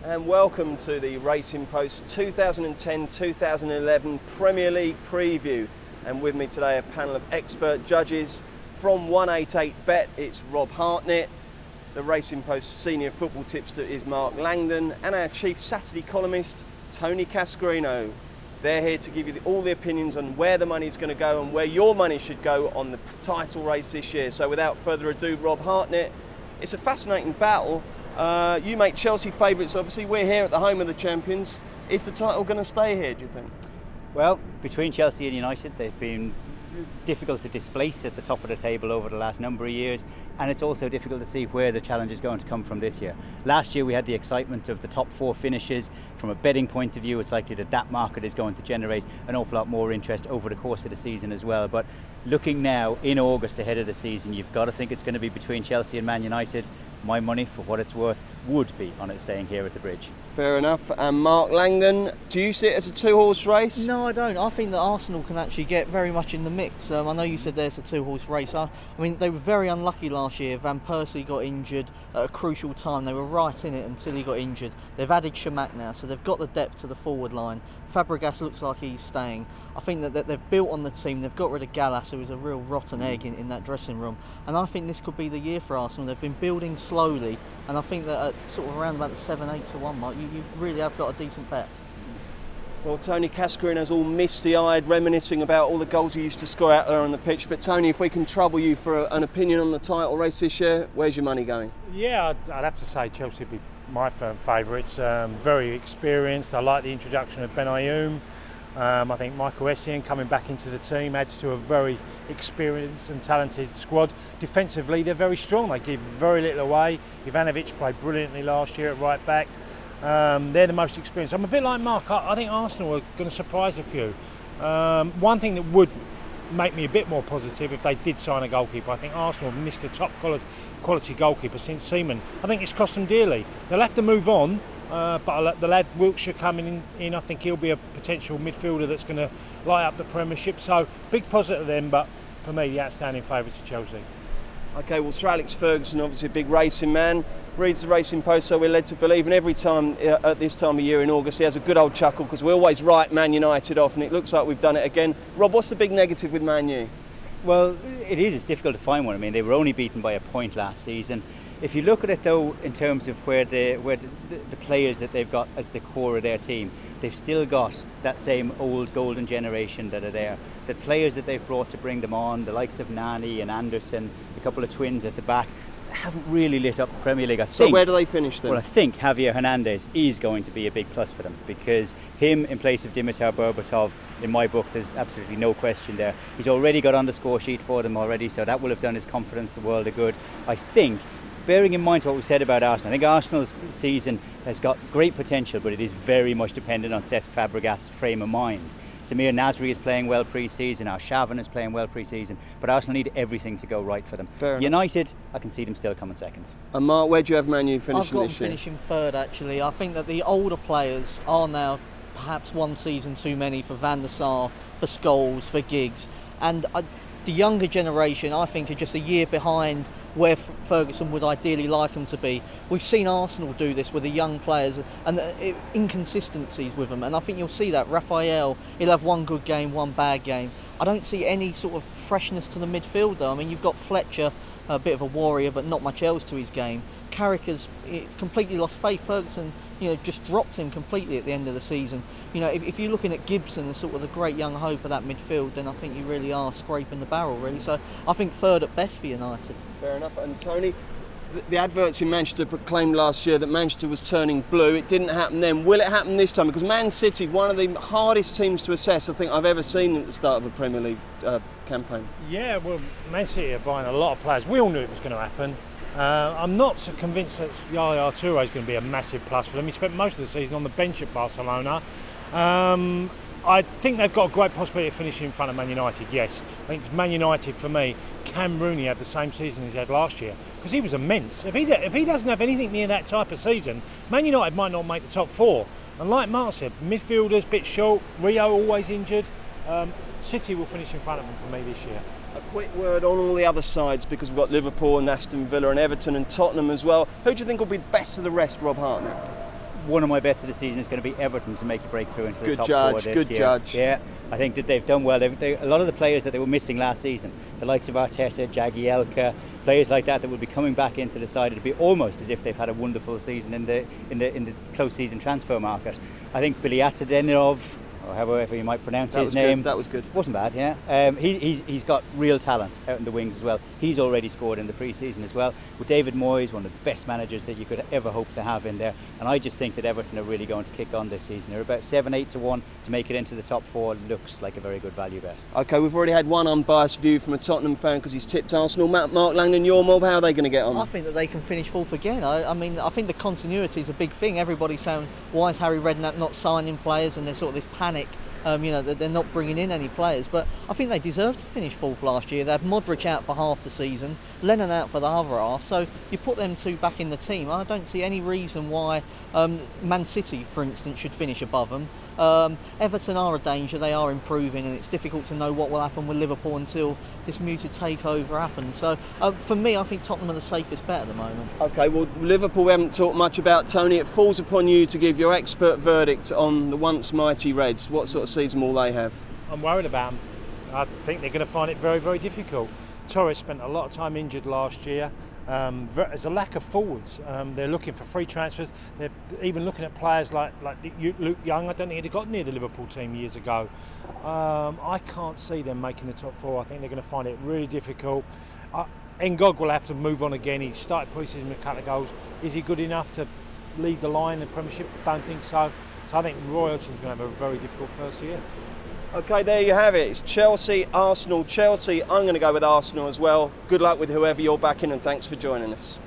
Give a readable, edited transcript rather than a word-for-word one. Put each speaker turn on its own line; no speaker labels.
And welcome to the Racing Post 2010-2011 Premier League preview. And with me today a panel of expert judges from 188Bet. It's Rob Hartnett, the Racing Post senior football tipster is Mark Langdon, and our chief Saturday columnist Tony Cascarino. They're here to give you all the opinions on where the money's going to go and where your money should go on the title race this year. So without further ado, Rob Hartnett, it's a fascinating battle. You make Chelsea favourites, obviously. We're here at the home of the champions. Is the title going to stay here, do you think?
Well, between Chelsea and United, they've been difficult to displace at the top of the table over the last number of years, and it's also difficult to see where the challenge is going to come from this year. Last year we had the excitement of the top four finishes. From a betting point of view, it's likely that that market is going to generate an awful lot more interest over the course of the season as well. But looking now in August ahead of the season, you've got to think it's going to be between Chelsea and Man United. My money, for what it's worth, would be on it staying here at the Bridge.
Fair enough. And Mark Langdon, do you see it as a two-horse race?
No, I don't. I think that Arsenal can actually get very much in the mix. I know you said there's a two-horse race. I mean, they were very unlucky last year. Van Persie got injured at a crucial time. They were right in it until he got injured. They've added Shamak now, so they've got the depth to the forward line. Fabregas looks like he's staying. I think that they've built on the team. They've got rid of Gallas, who was a real rotten egg in that dressing room. And I think this could be the year for Arsenal. They've been building slowly, and I think that at sort of around about the 7-8 to 1 mark, you really have got a decent bet.
Well, Tony Cascarino's all misty-eyed, reminiscing about all the goals he used to score out there on the pitch. But Tony, if we can trouble you for an opinion on the title race this year, where's your money going?
Yeah, I'd have to say Chelsea would be my firm favourites. Very experienced. I like the introduction of Ben Ayoum. I think Michael Essien coming back into the team adds to a very experienced and talented squad. Defensively, they're very strong. They give very little away. Ivanovic played brilliantly last year at right back. They're the most experienced. I'm a bit like Mark. I think Arsenal are going to surprise a few. One thing that would make me a bit more positive if they did sign a goalkeeper. I think Arsenal have missed a top quality goalkeeper since Seaman. I think it's cost them dearly. They'll have to move on. But the lad Wiltshire coming in, I think he'll be a potential midfielder that's going to light up the Premiership. So big positive then, but for me, the outstanding favourites are Chelsea.
OK, well, Sir Alex Ferguson, obviously a big racing man, reads the Racing Post, so we're led to believe. And every time at this time of year in August, he has a good old chuckle because we always write Man United off, and it looks like we've done it again. Rob, what's the big negative with Man U?
Well, it is. It's difficult to find one. I mean, they were only beaten by a point last season. If you look at it, though, in terms of where the players that they've got as the core of their team, they've still got that same old golden generation that are there. The players that they've brought to bring them on, the likes of Nani and Anderson, a couple of twins at the back, haven't really lit up the Premier League, I think.
So where do they finish then?
Well, I think Javier Hernandez is going to be a big plus for them, because him in place of Dimitar Berbatov, in my book, there's absolutely no question there. He's already got on the score sheet for them already, so that will have done his confidence the world of good. I think, bearing in mind what we said about Arsenal, I think Arsenal's season has got great potential, but it is very much dependent on Cesc Fabregas' frame of mind. Samir Nasri is playing well pre-season, Arshavin is playing well pre-season, but Arsenal need everything to go right for them. United, I can see them still coming second.
And Mark, where do you have Man U finishing this year?
I've got them finishing third, actually. I think that the older players are now perhaps one season too many for Van der Sar, for Scholes, for Giggs, and the younger generation, I think, are just a year behind where Ferguson would ideally like them to be. We've seen Arsenal do this with the young players and inconsistencies with them, and I think you'll see that. Raphael, he'll have one good game, one bad game. I don't see any sort of freshness to the midfielder. I mean, you've got Fletcher, a bit of a warrior, but not much else to his game. Carrick has completely lost faith. Ferguson, just dropped him completely at the end of the season. If you're looking at Gibson as sort of the great young hope of that midfield, then I think you really are scraping the barrel, really. So I think third at best for United.
Fair enough. And Tony, the adverts in Manchester proclaimed last year that Manchester was turning blue. It didn't happen then. Will it happen this time? Because Man City, one of the hardest teams to assess, I think I've ever seen at the start of a Premier League campaign. Yeah,
well, Man City are buying a lot of players. We all knew it was going to happen. I'm not so convinced that Yaya Toure is going to be a massive plus for them. He spent most of the season on the bench at Barcelona. I think they've got a great possibility of finishing in front of Man United, yes. I think Man United, for me, can Rooney have the same season as he had last year? Because he was immense. If he doesn't have anything near that type of season, Man United might not make the top four. And like Mark said, midfielders, bit short, Rio always injured. City will finish in front of them for me this year.
A quick word on all the other sides, because we've got Liverpool and Aston Villa and Everton and Tottenham as well. Who do you think will be the best of the rest, Rob Hartnett?
one of my bets of the season is going to be Everton to make a breakthrough into the top four this year.
Good judge.
Yeah, I think that they've done well. A lot of the players that they were missing last season, the likes of Arteta, Jagielka, players like that will be coming back into the side. It'll be almost as if they've had a wonderful season in the close season transfer market. I think Biliatadenov, or however you might pronounce his name.
That was good.
Wasn't bad, yeah. He's got real talent out in the wings as well. He's already scored in the pre-season as well. With David Moyes, one of the best managers that you could ever hope to have in there. And I just think that Everton are really going to kick on this season. They're about 7-8 to 1 to make it into the top 4. Looks like a very good value bet.
Okay, we've already had one unbiased view from a Tottenham fan because he's tipped Arsenal. Mark Langdon, your mob, how are they going to get on?
I think that they can finish 4th again. I mean, I think the continuity is a big thing. Everybody's saying, why is Harry Redknapp not signing players? And there's sort of this panic. That they're not bringing in any players, but I think they deserve to finish 4th last year. They had Modric out for half the season, Lennon out for the other half, so you put them two back in the team. I don't see any reason why Man City, for instance, should finish above them. Everton are a danger, they are improving, and it's difficult to know what will happen with Liverpool until this muted takeover happens. So for me, I think Tottenham are the safest bet at the moment. Okay, well, Liverpool, we haven't talked much about, Tony. It falls upon you to give your expert verdict on the once mighty Reds. What sort of season will they have?
I'm worried about them. I think they're going to find it very, very difficult. Torres spent a lot of time injured last year. There's a lack of forwards. They're looking for free transfers. They're even looking at players like Luke Young. I don't think he'd have got near the Liverpool team years ago. I can't see them making the top 4. I think they're going to find it really difficult. Ngog will have to move on again. He started pre-season with a couple of goals. Is he good enough to lead the line in the Premiership? I don't think so. So I think Roy Hodgson's going to have a very difficult first year. Okay, there you have it. It's Chelsea, Arsenal, Chelsea. I'm going to go with Arsenal as well. Good luck with whoever you're backing, and thanks for joining us.